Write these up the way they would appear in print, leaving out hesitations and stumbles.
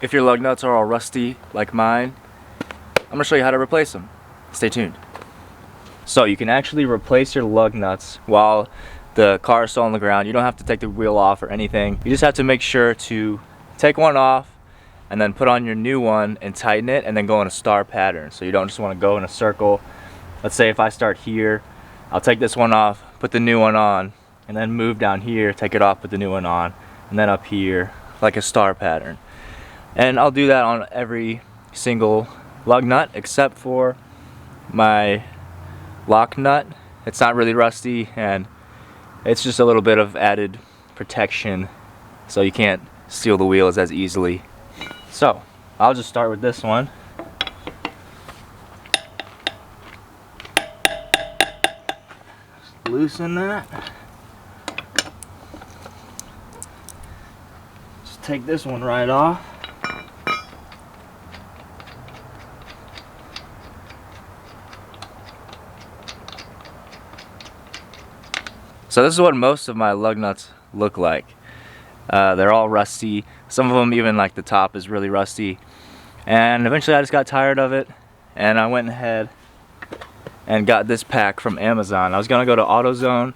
If your lug nuts are all rusty like mine, I'm going to show you how to replace them. Stay tuned. So you can actually replace your lug nuts while the car is still on the ground. You don't have to take the wheel off or anything. You just have to make sure to take one off and then put on your new one and tighten it, and then go in a star pattern. So you don't just want to go in a circle. Let's say if I start here, I'll take this one off, put the new one on, and then move down here, take it off, put the new one on, and then up here, like a star pattern. And I'll do that on every single lug nut except for my lock nut. It's not really rusty, and it's just a little bit of added protection so you can't steal the wheels as easily. So I'll just start with this one. Just loosen that. Just take this one right off. So this is what most of my lug nuts look like. They're all rusty. Some of them, even like the top is really rusty. And eventually I just got tired of it, and I went ahead and got this pack from Amazon. I was gonna go to AutoZone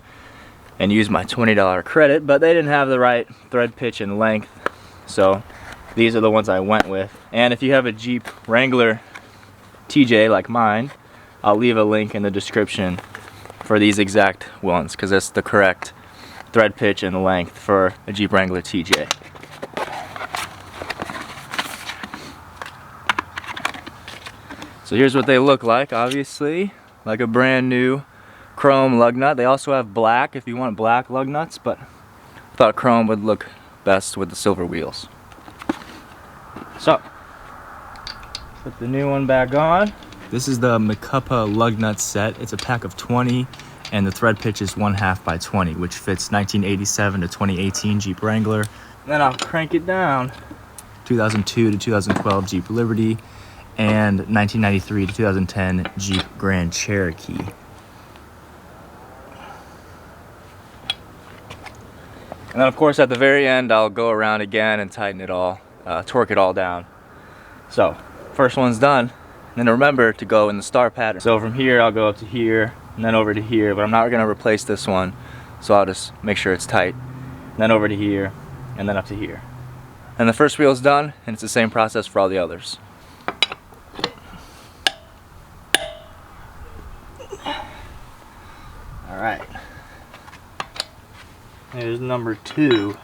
and use my $20 credit, but they didn't have the right thread pitch and length. So these are the ones I went with. And if you have a Jeep Wrangler TJ like mine, I'll leave a link in the description for these exact ones, because that's the correct thread pitch and length for a Jeep Wrangler TJ. So here's what they look like, obviously, like a brand new chrome lug nut. They also have black if you want black lug nuts, but I thought chrome would look best with the silver wheels. So, put the new one back on. This is the Macupa lug nut set. It's a pack of 20, and the thread pitch is 1/2 by 20, which fits 1987 to 2018 Jeep Wrangler. Then I'll crank it down. 2002 to 2012 Jeep Liberty, and 1993 to 2010 Jeep Grand Cherokee. And then of course at the very end I'll go around again and tighten it all, torque it all down. So first one's done. And then remember to go in the star pattern. So from here I'll go up to here and then over to here, but I'm not going to replace this one, so I'll just make sure it's tight. And then over to here and then up to here. And the first wheel's done, and it's the same process for all the others. Alright. Here's number 2.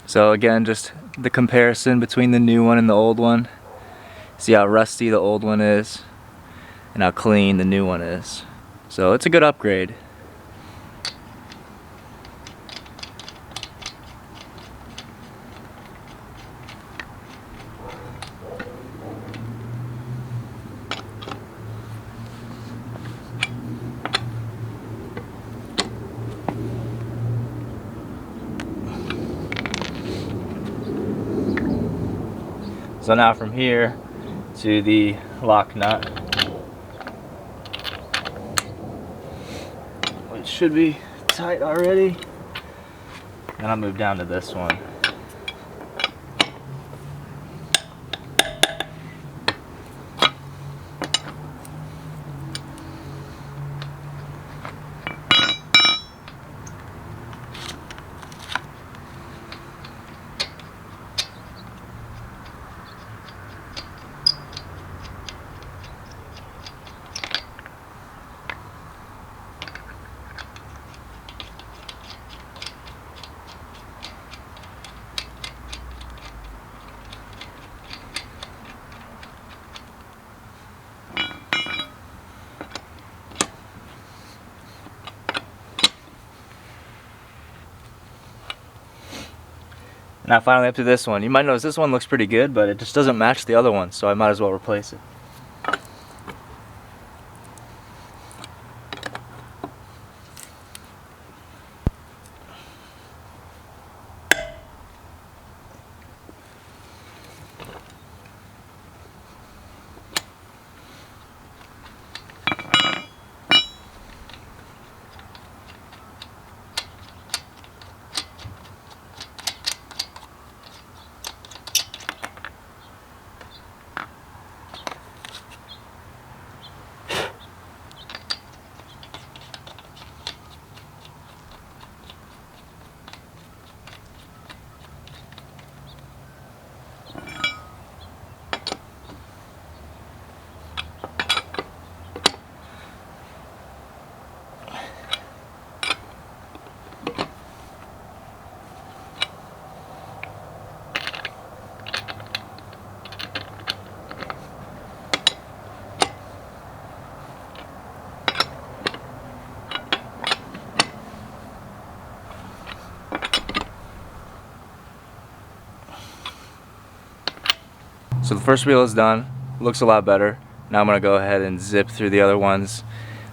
So again, just the comparison between the new one and the old one. See how rusty the old one is and how clean the new one is. So it's a good upgrade. So now from here to the lock nut, which should be tight already, and I'll move down to this one. Now finally up to this one. You might notice this one looks pretty good, but it just doesn't match the other one, so I might as well replace it. So the first wheel is done, looks a lot better. Now I'm gonna go ahead and zip through the other ones,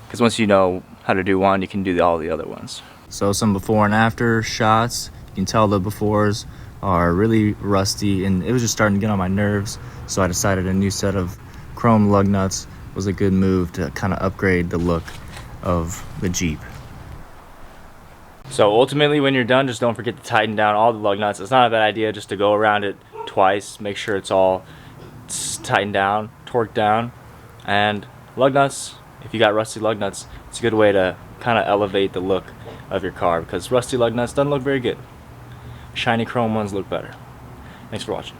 because once you know how to do one, you can do all the other ones. So some before and after shots. You can tell the befores are really rusty, and it was just starting to get on my nerves, so I decided a new set of chrome lug nuts was a good move to kind of upgrade the look of the Jeep. So ultimately, when you're done, just don't forget to tighten down all the lug nuts. It's not a bad idea just to go around it twice, make sure it's all tightened down, torqued down. And lug nuts, if you got rusty lug nuts, it's a good way to kind of elevate the look of your car, because rusty lug nuts doesn't look very good. Shiny chrome ones look better. Thanks for watching.